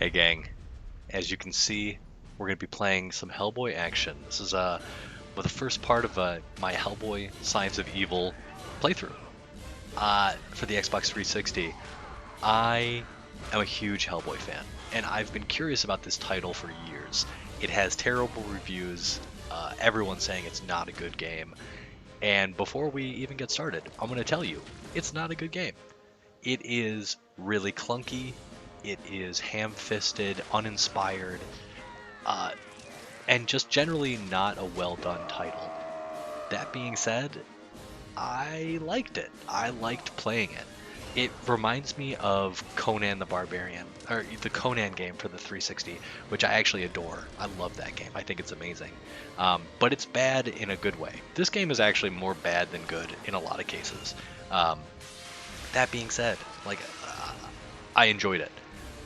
Hey gang, as you can see, we're going to be playing some Hellboy action. This is the first part of my Hellboy Signs of Evil playthrough for the Xbox 360. I am a huge Hellboy fan, and I've been curious about this title for years. It has terrible reviews, everyone's saying it's not a good game, and before we even get started, I'm going to tell you, it's not a good game. It is really clunky. It is ham-fisted, uninspired, and just generally not a well-done title. That being said, I liked it. I liked playing it. It reminds me of Conan the Barbarian, or the Conan game for the 360, which I actually adore. I love that game. I think it's amazing. But it's bad in a good way. This game is actually more bad than good in a lot of cases. That being said, I enjoyed it.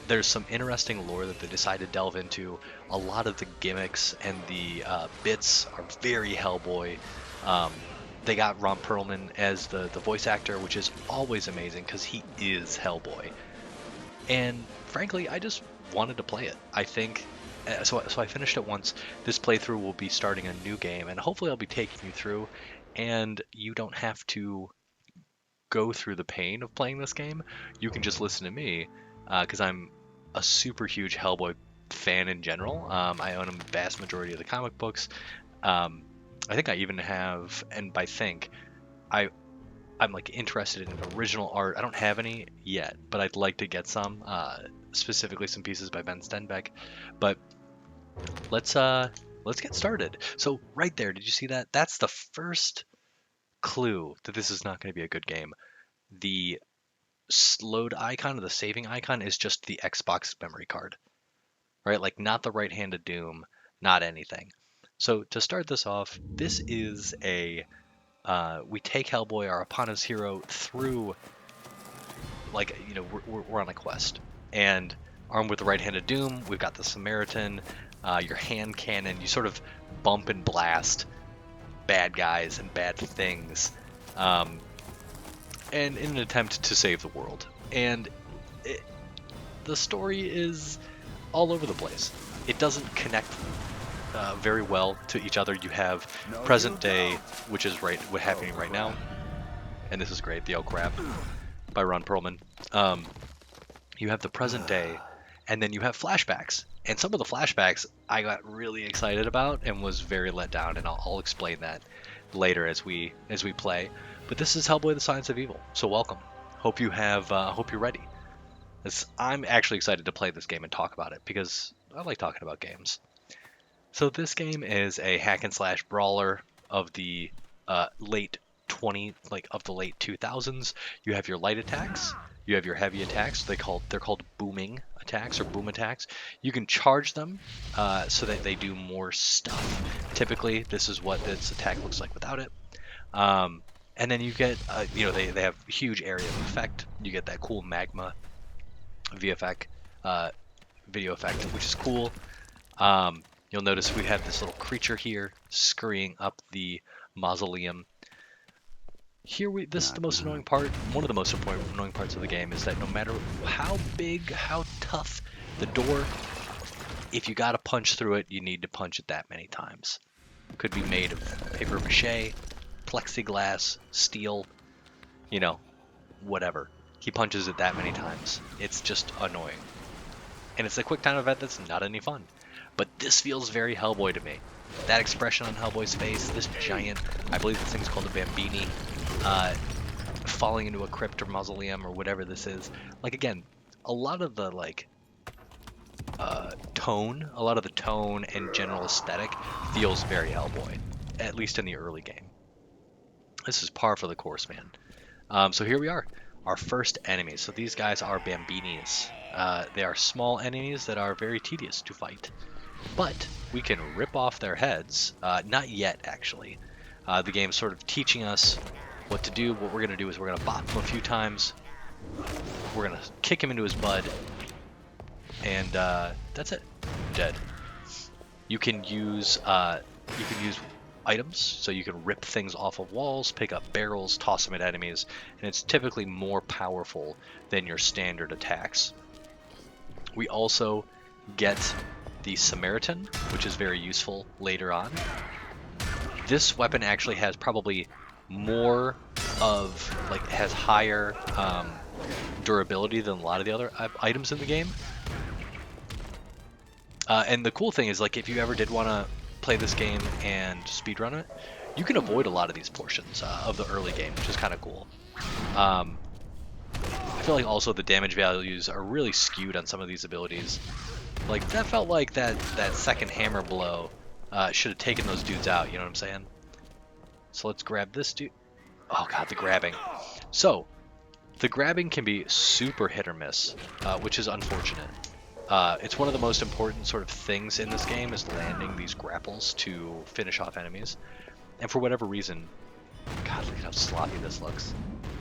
There's some interesting lore that they decided to delve into. A lot of the gimmicks and the bits are very Hellboy. They got Ron Perlman as the voice actor, which is always amazing because he is Hellboy. And frankly, I just wanted to play it. I think, so I finished it once. This playthrough will be starting a new game, and hopefully I'll be taking you through, and you don't have to go through the pain of playing this game. You can just listen to me, because I'm a super huge Hellboy fan in general. I own a vast majority of the comic books. I think I even have, and by think, I'm like interested in original art. I don't have any yet, but I'd like to get some, specifically some pieces by Ben Stenbeck. But let's get started. So right there, did you see that? That's the first clue that this is not going to be a good game. The slowed icon, or the saving icon, is just the Xbox memory card, right? Like not the right hand of doom, not anything. So to start this off, this is we take Hellboy, our eponymous hero, through, we're on a quest, and armed with the right hand of doom, we've got the Samaritan, your hand cannon. You sort of bump and blast bad guys and bad things, and in an attempt to save the world. And the story is all over the place. It doesn't connect very well to each other. You have present day, which is what's happening right now, and this is great, the Oh Crap by Ron Perlman. You have the present day, and then you have flashbacks, and some of the flashbacks I got really excited about and was very let down, and I'll explain that later as we play. But this is Hellboy: The Signs of Evil, so welcome. Hope you're ready. I'm actually excited to play this game and talk about it because I like talking about games. So this game is a hack and slash brawler of the late 2000s. You have your light attacks, you have your heavy attacks. They're called booming attacks or boom attacks. You can charge them so that they do more stuff. Typically, this is what this attack looks like without it. And then you get, they have huge area of effect. You get that cool magma VFX, video effect, which is cool. You'll notice we have this little creature here scurrying up the mausoleum. This is the most annoying part. One of the most annoying parts of the game is that no matter how big, how tough the door, if you gotta punch through it, you need to punch it that many times. Could be made of paper mache, plexiglass, steel, whatever. He punches it that many times. It's just annoying. And it's a quick time event that's not any fun. But this feels very Hellboy to me. That expression on Hellboy's face, this giant, I believe this thing's called a Bambini, falling into a crypt or mausoleum or whatever this is. Like, again, a lot of the tone and general aesthetic feels very Hellboy, at least in the early game. This is par for the course, man. So here we are, our first enemies. So these guys are Bambinis. They are small enemies that are very tedious to fight. But we can rip off their heads. Not yet, actually. The game's sort of teaching us what to do. What we're going to do is we're going to bop him a few times. We're going to kick him into his bud. And that's it. Dead. You can use items, so you can rip things off of walls, pick up barrels, toss them at enemies, and it's typically more powerful than your standard attacks. We also get the Samaritan, which is very useful later on. This weapon actually has probably more of, like, has higher durability than a lot of the other items in the game. And the cool thing is, like, if you ever did want to play this game and speedrun it, you can avoid a lot of these portions of the early game, which is kind of cool. I feel like also the damage values are really skewed on some of these abilities. Like, that felt like that second hammer blow should have taken those dudes out, you know what I'm saying? So let's grab this dude. Oh god, the grabbing. So, the grabbing can be super hit or miss, which is unfortunate. It's one of the most important sort of things in this game, is landing these grapples to finish off enemies. And for whatever reason, god, look at how sloppy this looks.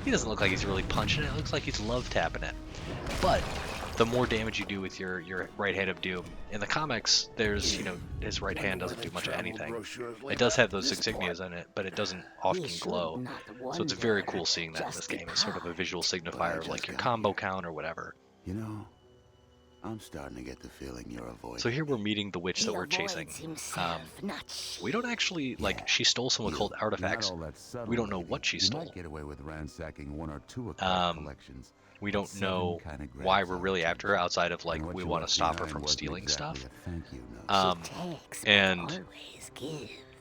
He doesn't look like he's really punching it. It looks like he's love tapping it. But the more damage you do with your right hand of doom, in the comics, there's, you know, his right hand doesn't do much of anything. It does have those insignias in it, but it doesn't often glow. So it's very cool seeing that in this game. It's sort of a visual signifier of, like, your combo count or whatever. You know, I'm starting to get the feeling you're avoiding. So here we're meeting the witch that we're chasing. We don't actually, like, she stole some occult artifacts. We don't know what she stole. Get away with ransacking one or two occult collections. We don't know why we're really after her, outside of, like, we want to stop her from stealing stuff. And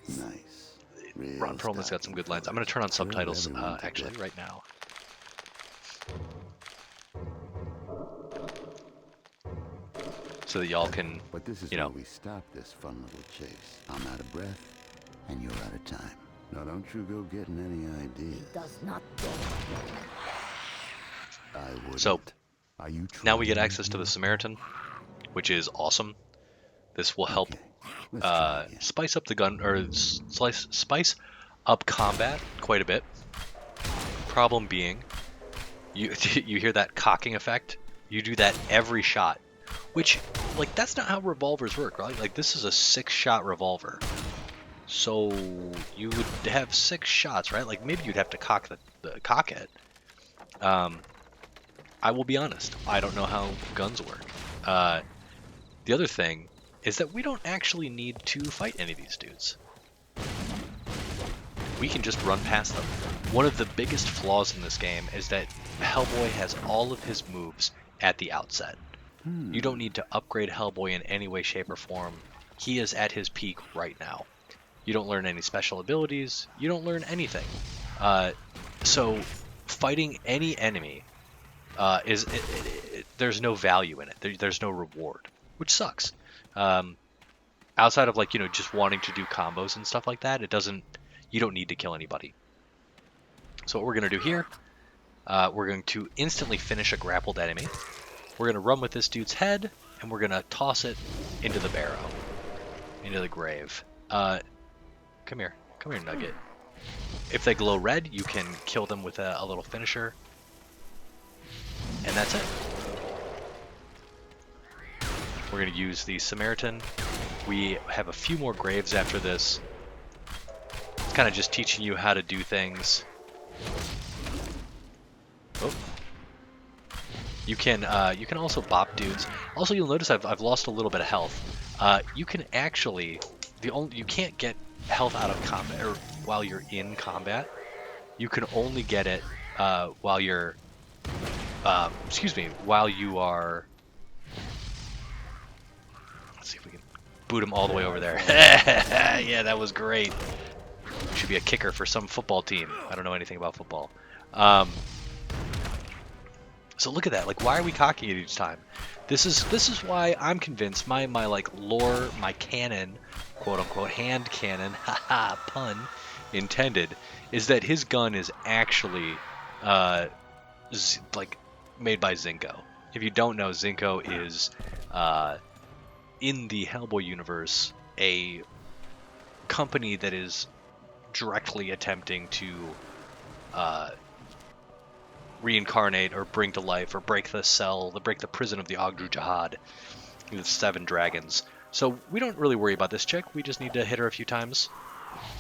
Nice. Ron Perlman's got some good lines. I'm going to turn on subtitles, actually, right now. So that y'all can, But this is you know. where we stop this fun little chase. I'm out of breath, and you're out of time. Now don't you go getting any ideas. Does not. I wouldn't. So, Are you now we get trying access to the Samaritan, which is awesome. This will help Okay, let's try again. spice up the gun, or spice up combat quite a bit. Problem being, you you hear that cocking effect? You do that every shot, which, like, that's not how revolvers work, right? Like, this is a 6-shot revolver, so you would have 6 shots, right? Like, maybe you'd have to cock it. I will be honest, I don't know how guns work. The other thing is that we don't actually need to fight any of these dudes. We can just run past them. One of the biggest flaws in this game is that Hellboy has all of his moves at the outset. You don't need to upgrade Hellboy in any way, shape, or form. He is at his peak right now. You don't learn any special abilities. You don't learn anything. So fighting any enemy there's no value in it. There's no reward, which sucks. Outside of, like, you know, just wanting to do combos and stuff like that, you don't need to kill anybody. So what we're going to do here, we're going to instantly finish a grappled enemy. We're going to run with this dude's head, and we're going to toss it into the barrow, into the grave. Come here, Nugget. If they glow red, you can kill them with a little finisher. And that's it. We're going to use the Samaritan. We have a few more graves after this. It's kind of just teaching you how to do things. Oh. You can also bop dudes. Also, you'll notice I've lost a little bit of health. You can actually, you can't get health out of combat, or while you're in combat. You can only get it while you're while you are, let's see if we can boot him all the way over there. Yeah, that was great. Should be a kicker for some football team. I don't know anything about football. So look at that. Like, why are we cocking it each time? This is why I'm convinced my like lore, my canon, quote unquote hand cannon, haha, pun intended, is that his gun is actually like made by Zinco. If you don't know, Zinco is in the Hellboy universe a company that is directly attempting to reincarnate or bring to life or break the prison of the Ogdru Jihad, the 7 dragons. So we don't really worry about this chick. We just need to hit her a few times.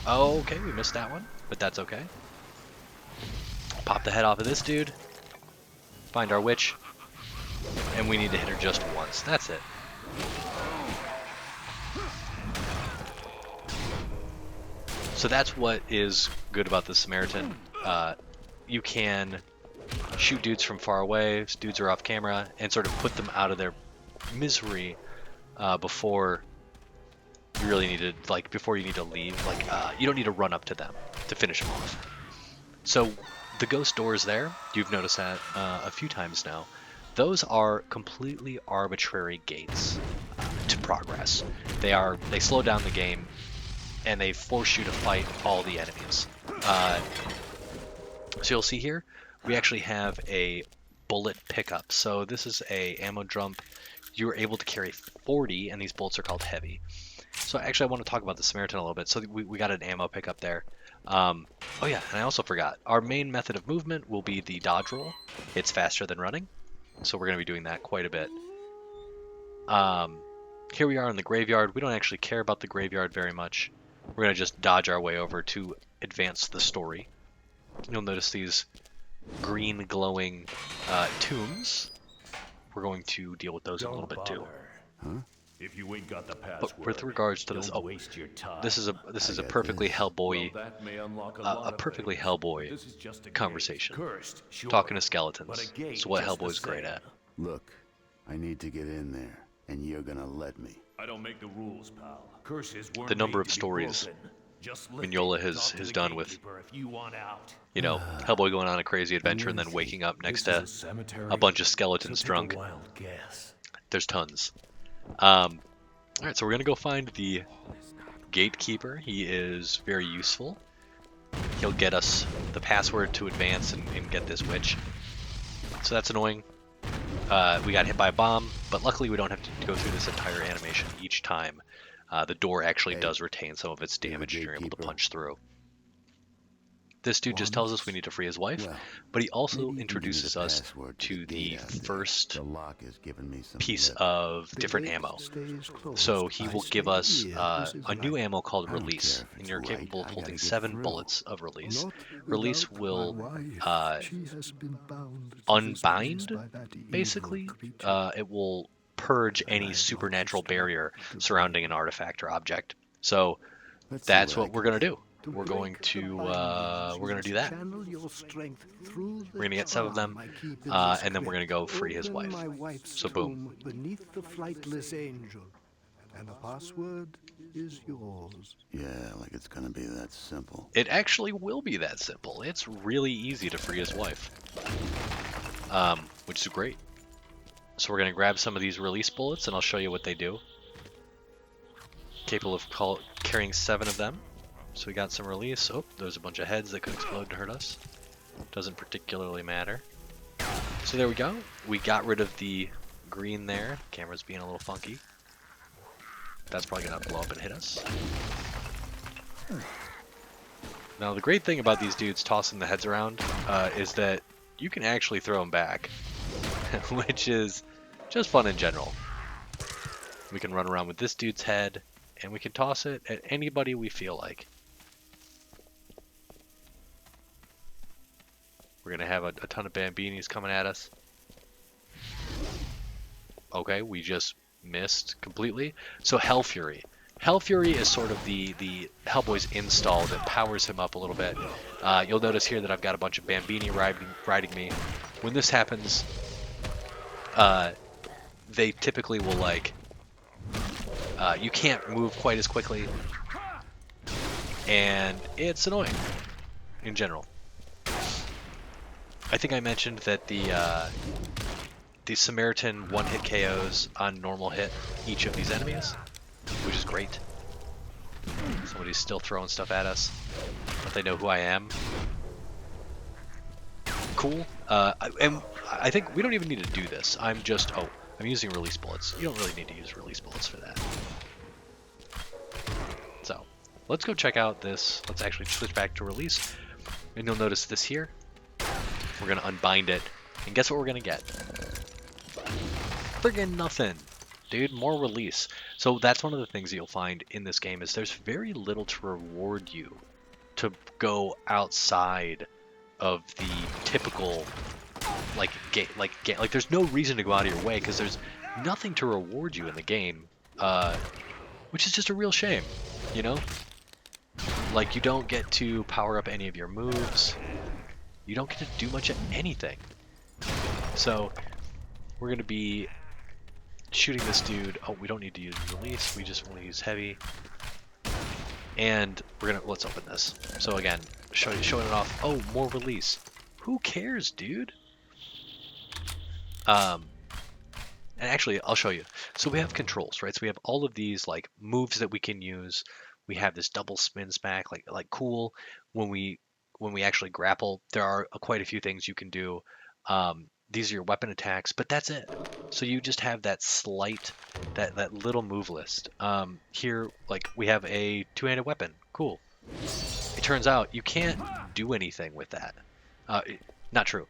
Oh, okay, we missed that one, but that's okay. Pop the head off of this dude. Find our witch. And we need to hit her just once. That's it. So that's what is good about the Samaritan. You can shoot dudes from far away, dudes are off camera, and sort of put them out of their misery before you really need to, like, before you need to leave. Like, you don't need to run up to them to finish them off. So the ghost doors there, you've noticed that a few times now. Those are completely arbitrary gates to progress. They slow down the game, and they force you to fight all the enemies. So you'll see here, we actually have a bullet pickup. So this is a ammo dump. You're able to carry 40, and these bullets are called heavy. So actually I want to talk about the Samaritan a little bit. So we got an ammo pickup there. Oh yeah, and I also forgot. Our main method of movement will be the dodge roll. It's faster than running, so we're going to be doing that quite a bit. Here we are in the graveyard. We don't actually care about the graveyard very much. We're going to just dodge our way over to advance the story. You'll notice these green glowing tombs. We're going to deal with those in a little bit too. Huh? If you ain't got the password, But with regards to this, don't waste your time. this is a perfectly Hellboy, Well, that may unlock a perfectly things. Hellboy This is just a conversation. gate. Cursed, sure, Talking to but skeletons. a gate It's what just the Hellboy's great same. at. Look, I need to get in there, and you're gonna let me. I don't make the rules, pal. Curses weren't The number made of to be stories broken. Just listen. Mignola Talk has to the done with, gatekeeper if you want out. you know, Hellboy going on a crazy adventure and then waking up next to a bunch of skeletons drunk. Wild guess. There's tons. Alright, so we're going to go find the gatekeeper. He is very useful. He'll get us the password to advance and get this witch. So that's annoying. We got hit by a bomb, but luckily we don't have to go through this entire animation each time. The door actually does retain some of its damage and you're able to punch through. This dude just tells us we need to free his wife, but he also introduces us to the first piece of different ammo. So he will give us a new ammo called Release, and you're capable of holding 7 bullets of Release. Release will unbind, basically. It will purge any supernatural barrier surrounding an artifact or object. So that's what we're going to do. We're going to do that. We're going to get 7 of them, and then we're going to go free his wife. So boom. Beneath the flightless angel, and the password is yours. Yeah, like it's gonna be that simple. It actually will be that simple. It's really easy to free his wife, which is great. So we're going to grab some of these release bullets, and I'll show you what they do. Capable of carrying 7 of them. So we got some release. Oh, there's a bunch of heads that could explode and hurt us. Doesn't particularly matter. So there we go. We got rid of the green there. Camera's being a little funky. That's probably going to blow up and hit us. Now the great thing about these dudes tossing the heads around is that you can actually throw them back. Which is just fun in general. We can run around with this dude's head, and we can toss it at anybody we feel like. We're going to have a ton of Bambinis coming at us. Okay, we just missed completely. So Hell Fury. Hell Fury is sort of the Hellboy's install that powers him up a little bit. You'll notice here that I've got a bunch of Bambini riding me. When this happens, they typically will, like, you can't move quite as quickly, and it's annoying in general. I think I mentioned that the Samaritan one-hit KOs on normal hit each of these enemies, which is great. Somebody's still throwing stuff at us, but they know who I am. Cool. And I think we don't even need to do this. I'm using release bullets. You don't really need to use release bullets for that. So, let's go check out this. Let's actually switch back to release. And you'll notice this here. We're going to unbind it. And guess what we're going to get? Friggin' nothing. Dude, more release. So that's one of the things that you'll find in this game is there's very little to reward you to go outside of the typical like there's no reason to go out of your way because there's nothing to reward you in the game, which is just a real shame, you know? Like, you don't get to power up any of your moves. You don't get to do much of anything. So, we're going to be shooting this dude. Oh, we don't need to use release. We just want to use heavy. And we're going to... Let's open this. So, again, showing it off. Oh, more release. Who cares, dude? And actually, I'll show you. So we have controls, right? So we have all of these, like, moves that we can use. We have this double spin smack, like cool. When we actually grapple, there are quite a few things you can do. These are your weapon attacks, but that's it. So you just have that slight, that little move list. Here, like, we have a two-handed weapon. Cool. It turns out you can't do anything with that. Not true.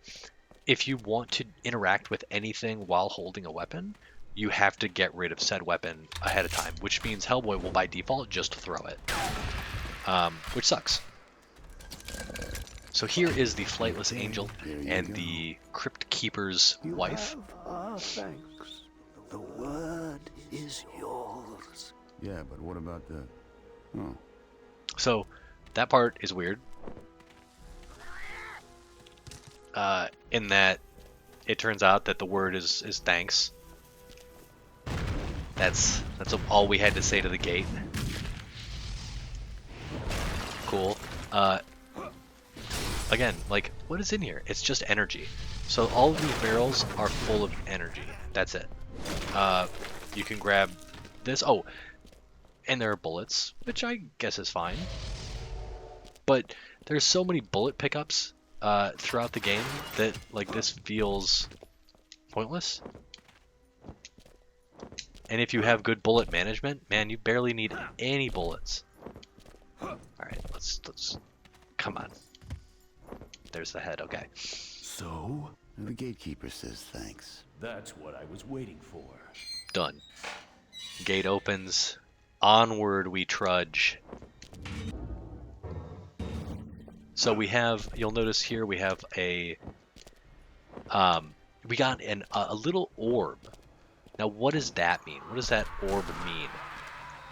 If you want to interact with anything while holding a weapon, you have to get rid of said weapon ahead of time, which means Hellboy will by default just throw it, which sucks. So here is the Flightless Angel and the Crypt Keeper's wife. Our thanks. The word is yours. Yeah, but what about the... Oh. So that part is weird. In that it turns out that the word is thanks. That's all we had to say to the gate. Cool. Again, like, what is in here? It's just energy. So all of these barrels are full of energy. That's it. You can grab this. Oh, and there are bullets, which I guess is fine. But there's so many bullet pickups throughout the game that, like, this feels pointless. And if you have good bullet management, man, you barely need any bullets. Alright, let's come on. There's the head, okay. So? The gatekeeper says thanks. That's what I was waiting for. Done. Gate opens. Onward we trudge. So we have, you'll notice here we have a, we got a little orb. Now, what does that mean? What does that orb mean?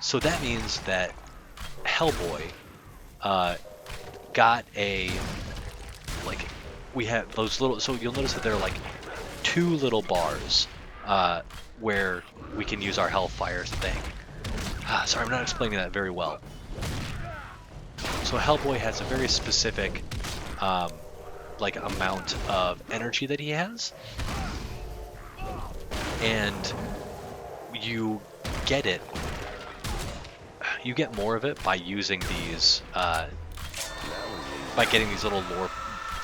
So that means that Hellboy got a, like, we have those little, so you'll notice that there are like two little bars where we can use our Hellfire thing. Sorry, I'm not explaining that very well. So Hellboy has a very specific like amount of energy that he has. And you get it. You get more of it by using these, by getting these little lore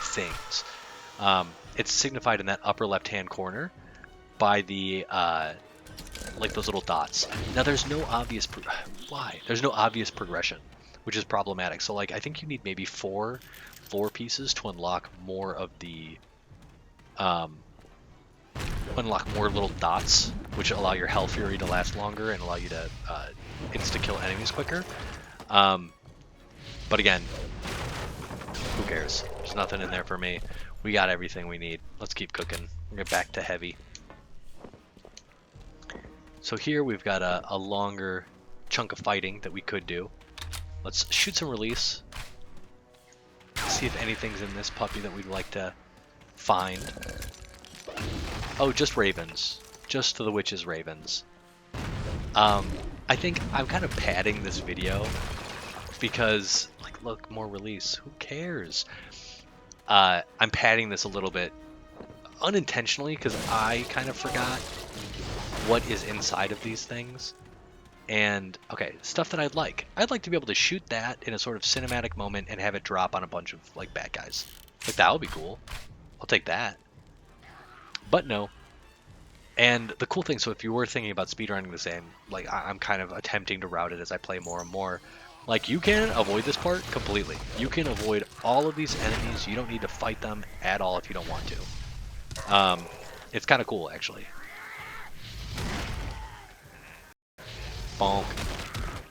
things. It's signified in that upper left-hand corner by the, like those little dots. Now there's no obvious, why? There's no obvious progression, which is problematic. So, like, I think you need maybe 4 lore pieces to unlock more of the, unlock more little dots, which allow your Hell Fury to last longer and allow you to insta-kill enemies quicker. But again, who cares? There's nothing in there for me. We got everything we need. Let's keep cooking. We're gonna get back to heavy. So here we've got a longer chunk of fighting that we could do. Let's shoot some release. See if anything's in this puppy that we'd like to find. Oh, just ravens. Just the witch's ravens. I think I'm kind of padding this video because, like, look, more release. Who cares? I'm padding this a little bit unintentionally because I kind of forgot what is inside of these things. And, okay, stuff that I'd like. I'd like to be able to shoot that in a sort of cinematic moment and have it drop on a bunch of, like, bad guys. Like, that would be cool. I'll take that. But no. And the cool thing, so if you were thinking about speedrunning this game, like, I'm kind of attempting to route it as I play more and more. Like, you can avoid this part completely. You can avoid all of these enemies. You don't need to fight them at all if you don't want to. It's kind of cool, actually. Bonk.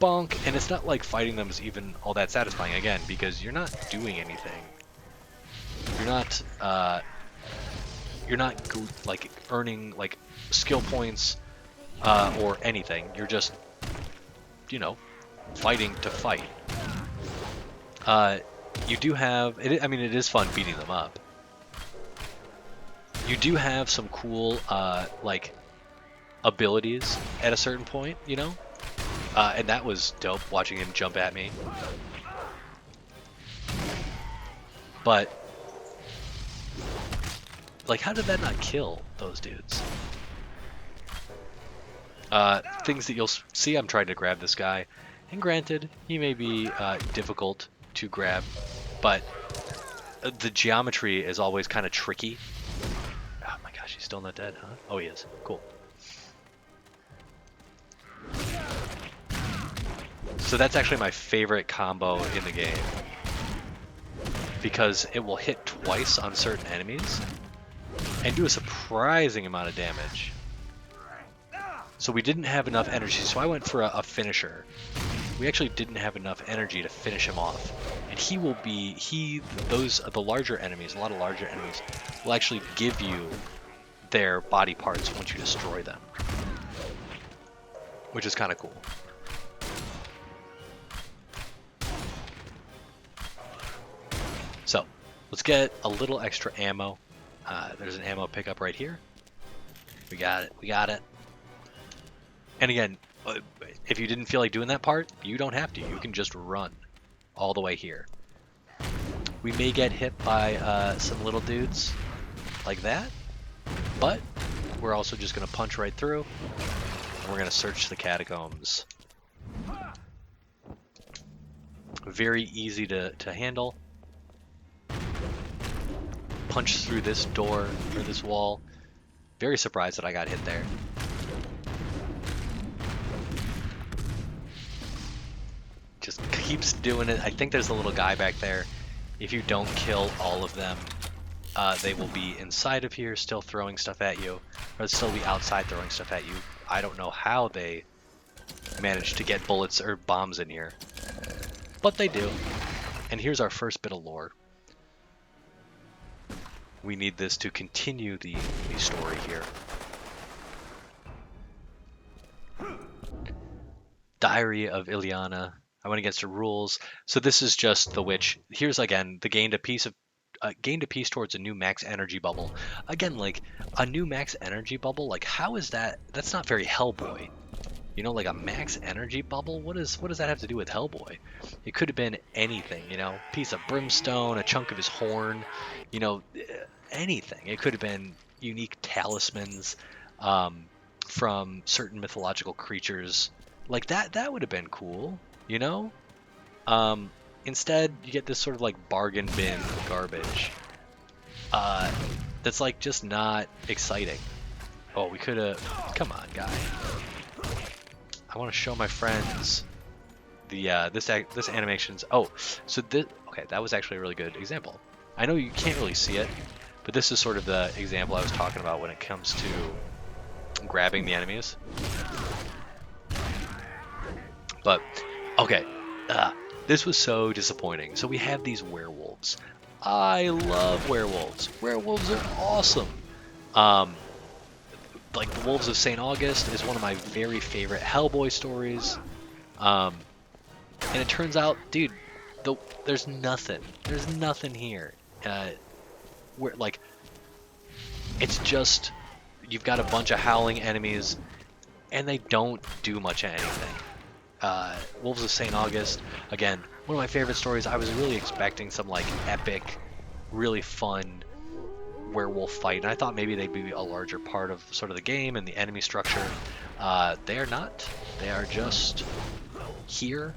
Bonk. And it's not like fighting them is even all that satisfying, again, because you're not doing anything. You're you're not like earning like skill points or anything. You're just, you know, fighting to fight. You do have, I mean, it is fun beating them up. You do have some cool, like, abilities at a certain point, you know? And that was dope, watching him jump at me. But, like, how did that not kill those dudes? Things that you'll see, I'm trying to grab this guy. And granted, he may be difficult to grab, but the geometry is always kind of tricky. Oh my gosh, he's still not dead, huh? Oh, he is. Cool. So that's actually my favorite combo in the game, because it will hit twice on certain enemies and do a surprising amount of damage. So we didn't have enough energy, so I went for a finisher. We actually didn't have enough energy to finish him off. And he will be, the larger enemies, a lot of larger enemies, will actually give you their body parts once you destroy them. Which is kind of cool. So, let's get a little extra ammo. There's an ammo pickup right here. We got it, we got it. And again, if you didn't feel like doing that part, you don't have to. You can just run all the way here. We may get hit by some little dudes like that, but we're also just going to punch right through, and we're going to search the catacombs. Very easy to handle. Punch through this door, or this wall. Very surprised that I got hit there. Just keeps doing it. I think there's a little guy back there. If you don't kill all of them, they will be inside of here still throwing stuff at you, or they'll still be outside throwing stuff at you. I don't know how they managed to get bullets or bombs in here, but they do. And here's our first bit of lore. We need this to continue the story here. Diary of Ileana. I went against her rules. So this is just the witch. Here's again the gained a piece towards a new max energy bubble. Again, like a new max energy bubble. Like how is that? That's not very Hellboy. You know, like a max energy bubble. What does that have to do with Hellboy? It could have been anything. You know, piece of brimstone, a chunk of his horn. You know, anything. It could have been unique talismans from certain mythological creatures. Like that would have been cool. You know? Instead, you get this sort of like bargain bin garbage. That's like just not exciting. Oh, we could have... Come on, guy. I want to show my friends the this animation's... Oh, so this... Okay, that was actually a really good example. I know you can't really see it, but this is sort of the example I was talking about when it comes to grabbing the enemies. But... Okay, this was so disappointing. So we have these werewolves. I love werewolves. Werewolves are awesome. Like the Wolves of St. August is one of my very favorite Hellboy stories. And it turns out, dude, there's nothing. There's nothing here. Where like, it's just you've got a bunch of howling enemies, and they don't do much of anything. Wolves of St. August, again, one of my favorite stories. I was really expecting some like epic, really fun werewolf fight, and I thought maybe they'd be a larger part of sort of the game and the enemy structure. They are not. They are just here.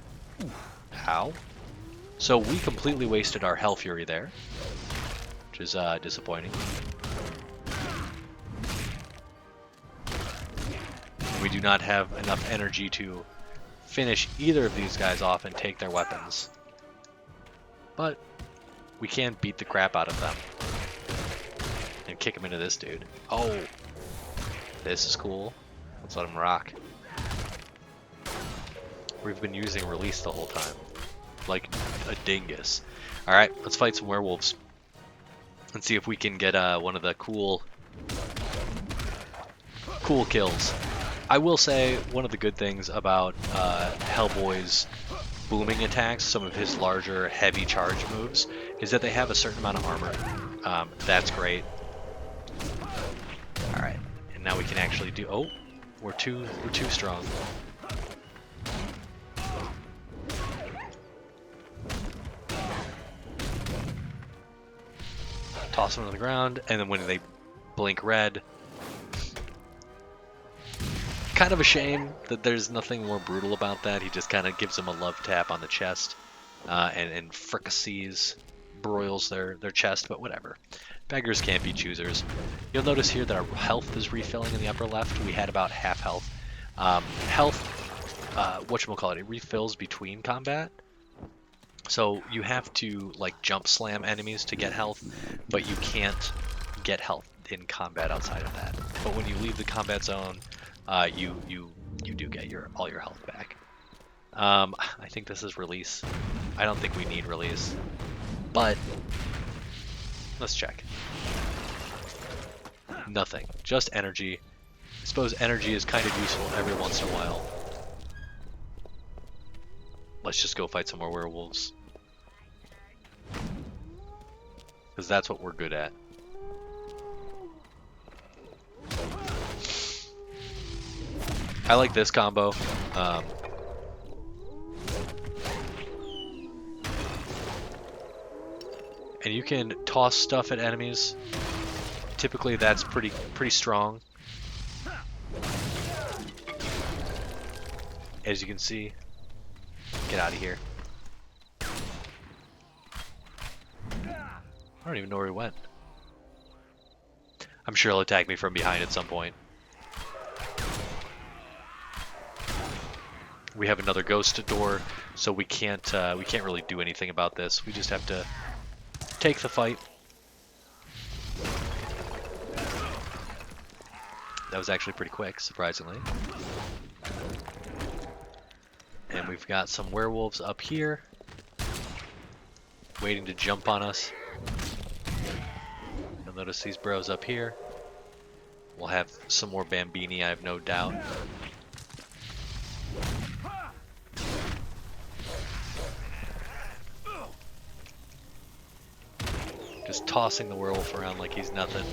How? So we completely wasted our Hell Fury there, which is disappointing. We do not have enough energy to finish either of these guys off and take their weapons. But we can beat the crap out of them. And kick him into this dude. Oh! This is cool. Let's let him rock. We've been using release the whole time. Like a dingus. Alright, let's fight some werewolves. And see if we can get one of the cool Cool kills. I will say one of the good things about Hellboy's booming attacks, some of his larger heavy charge moves, is that they have a certain amount of armor. That's great. All right, and now we can actually do. Oh, we're too strong. Toss them on the ground, and then when they blink red, kind of a shame that there's nothing more brutal about that. He just kind of gives them a love tap on the chest, and fricassees, broils their chest, but whatever. Beggars can't be choosers. You'll notice here that our health is refilling in the upper left. We had about half health. Whatchamacallit, it refills between combat. So you have to like jump slam enemies to get health, but you can't get health in combat outside of that. But when you leave the combat zone, you do get all your health back. I think this is release. I don't think we need release, but let's check. Nothing, just energy. I suppose energy is kind of useful every once in a while. Let's just go fight some more werewolves, because that's what we're good at. I like this combo. And you can toss stuff at enemies. Typically that's pretty strong. As you can see. Get out of here. I don't even know where he went. I'm sure he'll attack me from behind at some point. We have another ghost door, so we can't really do anything about this. We just have to take the fight. That was actually pretty quick, surprisingly. And we've got some werewolves up here, waiting to jump on us. You'll notice these bros up here. We'll have some more Bambini, I have no doubt. Just tossing the werewolf around like he's nothing.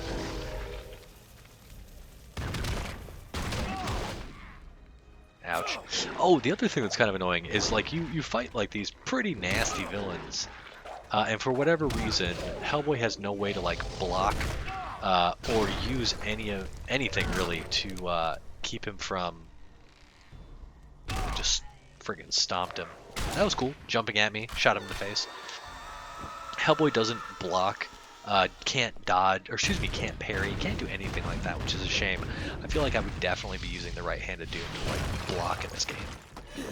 Ouch. Oh, the other thing that's kind of annoying is like you fight like these pretty nasty villains, and for whatever reason, Hellboy has no way to like block or use anything really to keep him from. Just friggin' stomped him. That was cool. Jumping at me, shot him in the face. Hellboy doesn't block, can't dodge, or excuse me, can't parry, can't do anything like that, which is a shame. I feel like I would definitely be using the right-handed Doom to like block in this game.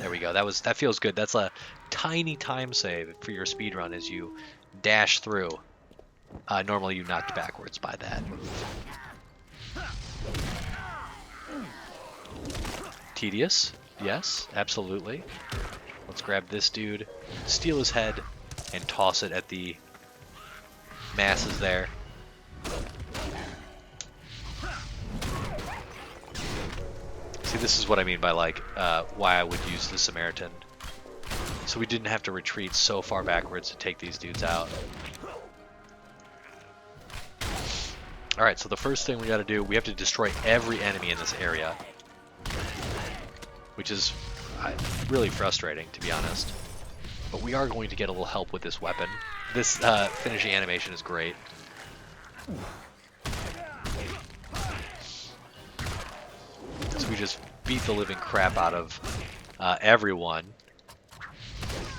There we go. That feels good. That's a tiny time save for your speed run as you dash through. Normally you knocked backwards by that move. Tedious? Yes, absolutely. Let's grab this dude, steal his head, and toss it at the masses there. See, this is what I mean by like why I would use the Samaritan. So we didn't have to retreat so far backwards to take these dudes out. Alright, so the first thing we gotta do, we have to destroy every enemy in this area. Which is really frustrating, to be honest. But we are going to get a little help with this weapon. This finishing animation is great. So we just beat the living crap out of everyone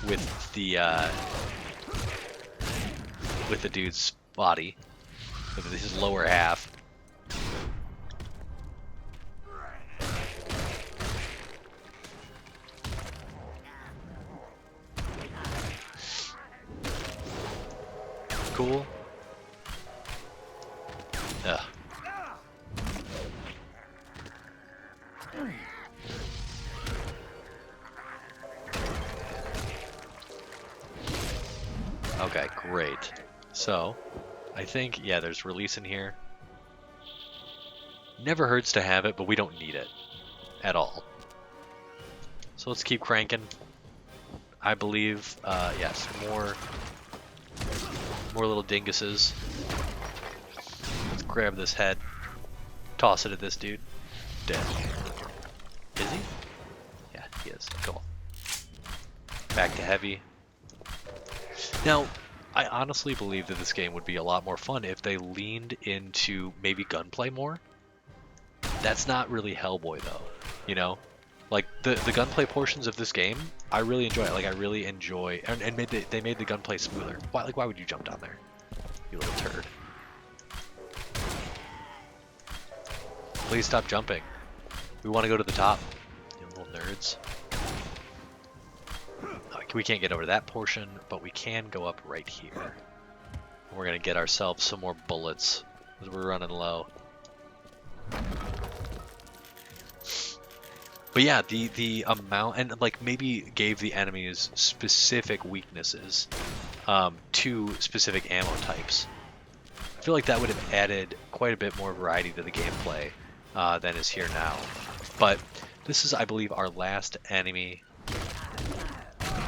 with the dude's body, with his lower half. Cool. Ugh. Okay, great. So, I think, yeah, there's release in here. Never hurts to have it, but we don't need it at all. So let's keep cranking. I believe, yes, more little dinguses. Let's grab this head, toss it at this dude. Dead. Is he? Yeah, he is. Cool. Back to heavy. Now, I honestly believe that this game would be a lot more fun if they leaned into maybe gunplay more. That's not really Hellboy though, you know? Like the gunplay portions of this game, I really enjoy it. Like I really enjoy, and they made the gunplay smoother. Why would you jump down there, you little turd? Please stop jumping. We want to go to the top, you little nerds. We can't get over that portion, but we can go up right here. We're gonna get ourselves some more bullets because we're running low. But yeah, the amount, and like maybe gave the enemies specific weaknesses to specific ammo types. I feel like that would have added quite a bit more variety to the gameplay than is here now. But this is, I believe, our last enemy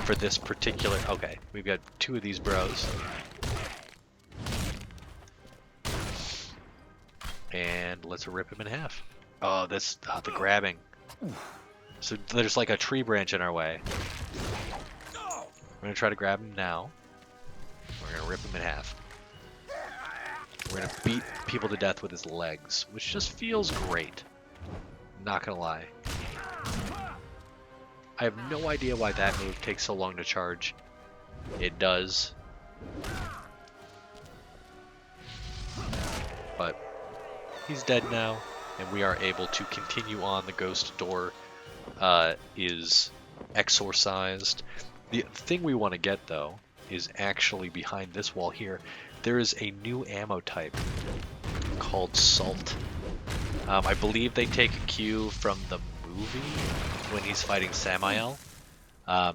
for this particular... Okay, we've got 2 of these bros. And let's rip him in half. Oh, that's the grabbing. So there's like a tree branch in our way. We're gonna try to grab him now. We're gonna rip him in half. We're gonna beat people to death with his legs, which just feels great. Not gonna lie. I have no idea why that move takes so long to charge. It does. But he's dead now, and we are able to continue on. The ghost door is exorcised. The thing we want to get, though, is actually behind this wall here. There is a new ammo type called Salt. I believe they take a cue from the movie when he's fighting Samael. I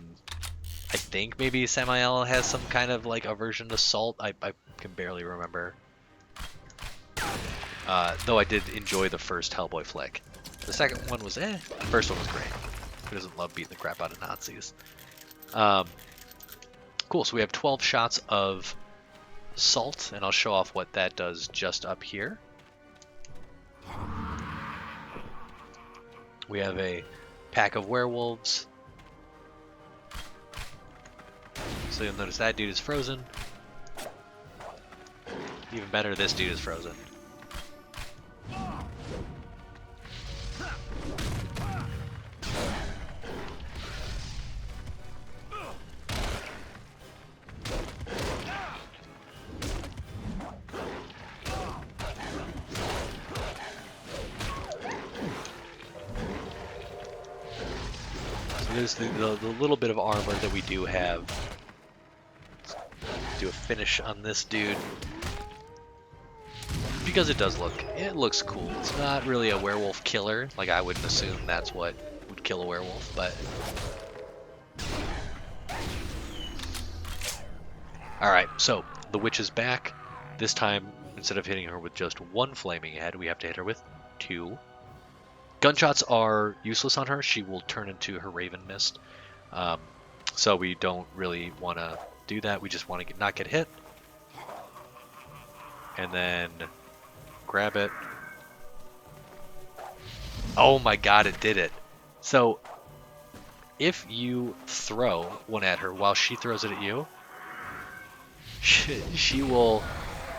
think maybe Samael has some kind of like aversion to salt. I can barely remember. Though I did enjoy the first Hellboy flick. The second one was The first one was great. Who doesn't love beating the crap out of Nazis? Cool, so we have 12 shots of salt, and I'll show off what that does just up here. We have a pack of werewolves. So you'll notice that dude is frozen. Even better, this dude is frozen. There's the little bit of armor that we do have. Let's do a finish on this dude. Because it looks cool. It's not really a werewolf killer. Like, I wouldn't assume that's what would kill a werewolf, but... Alright, so, the witch is back. This time, instead of hitting her with just 1 flaming head, we have to hit her with 2. Gunshots are useless on her. She will turn into her Raven Mist. So we don't really want to do that. We just want to not get hit. And then grab it. Oh my god, it did it. So if you throw one at her while she throws it at you, she will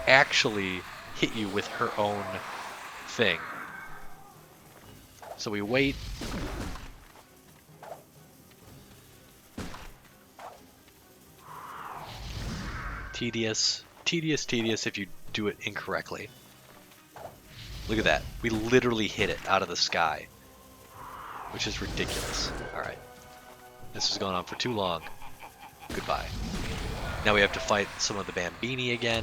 actually hit you with her own thing. So we wait. Tedious if you do it incorrectly. Look at that. We literally hit it out of the sky, which is ridiculous. Alright. This is going on for too long. Goodbye. Now we have to fight some of the Bambini again.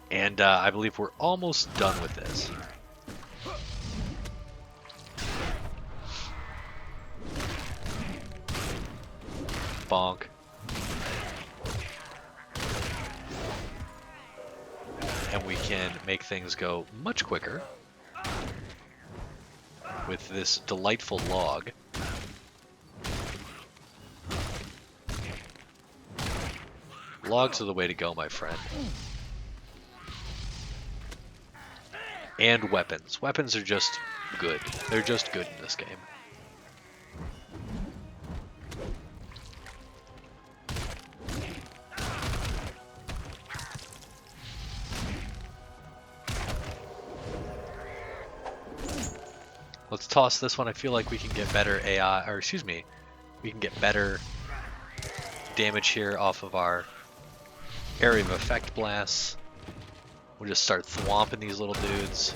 And I believe we're almost done with this. Bonk. we can make things go much quicker with this delightful log. Logs are the way to go, my friend. And weapons. Weapons are just good. They're just good in this game. Let's toss this one. I feel like we can get better AI, or excuse me, we can get better damage here off of our area of effect blasts. We'll just start thwomping these little dudes.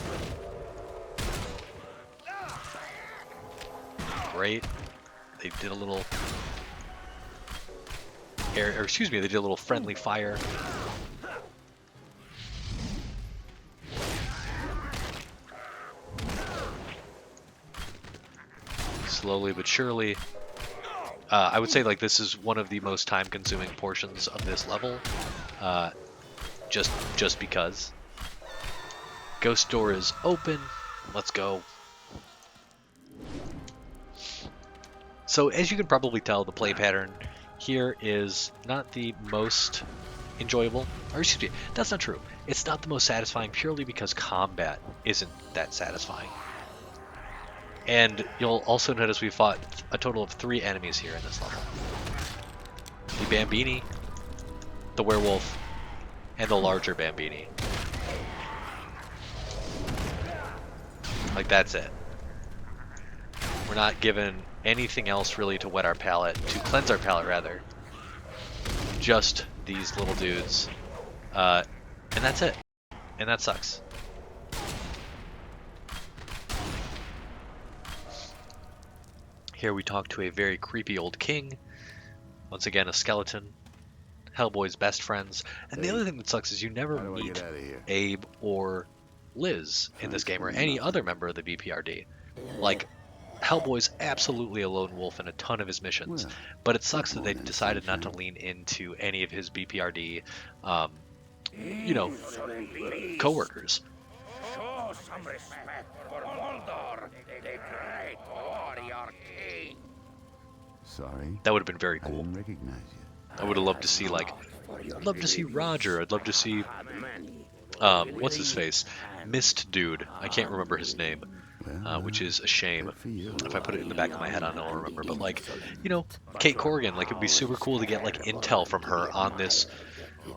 Great. They did a little air, or excuse me, they did a little friendly fire. Slowly but surely. I would say like this is one of the most time-consuming portions of this level. Just because. Ghost door is open. Let's go. So as you can probably tell, the play pattern here is not the most enjoyable. Or excuse me, that's not true. It's not the most satisfying purely because combat isn't that satisfying. And you'll also notice we fought a total of 3 enemies here in this level. The Bambini, the werewolf, and the larger Bambini. Like, that's it. We're not given anything else really to wet our palate, to cleanse our palate rather. Just these little dudes. And that's it. And that sucks. Here we talk to a very creepy old king. Once again, a skeleton. Hellboy's best friends. And the other thing that sucks is you never meet Abe or Liz in this game, or any other member of the BPRD. Like, Hellboy's absolutely a lone wolf in a ton of his missions, but it sucks that they decided not to lean into any of his BPRD, you know, co-workers. Show some respect for Moldor, the great warrior king. Sorry, That would have been very I cool. didn't recognize you. I would have loved to see, like, I'd love to see Roger. I'd love to see, what's his face? Mist Dude. I can't remember his name, which is a shame. If I put it in the back of my head, I don't remember. But, like, you know, Kate Corrigan, like, it'd be super cool to get, like, intel from her on this,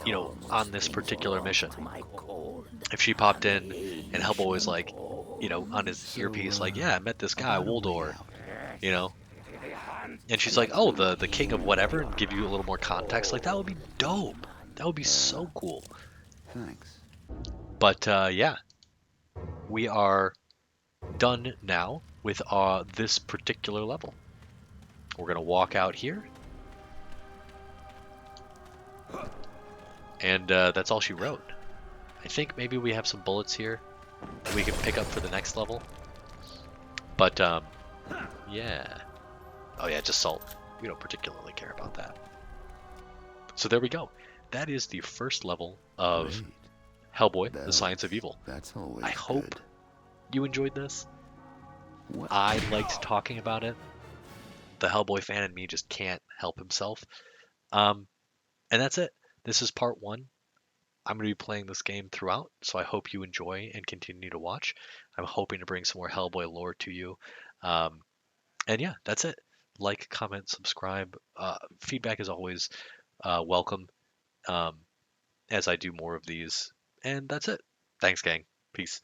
you know, on this particular mission. If she popped in and Hellboy was like, you know, on his earpiece, like, yeah, I met this guy, Woldor, you know, and she's like, oh, the king of whatever, and give you a little more context, like, that would be dope. That would be so cool. Thanks. But yeah, we are done now with this particular level. We're gonna walk out here, and that's all she wrote. I think maybe we have some bullets here that we can pick up for the next level. But yeah. Oh yeah, just salt. We don't particularly care about that. So there we go. That is the first level of Great. Hellboy, The That's- Science of Evil. That's always I hope good. you enjoyed this. What? I liked talking about it. The Hellboy fan in me just can't help himself. And that's it. This is part 1. I'm going to be playing this game throughout, so I hope you enjoy and continue to watch. I'm hoping to bring some more Hellboy lore to you. And yeah, that's it. Like, comment, subscribe. Feedback is always welcome as I do more of these. And that's it. Thanks, gang. Peace.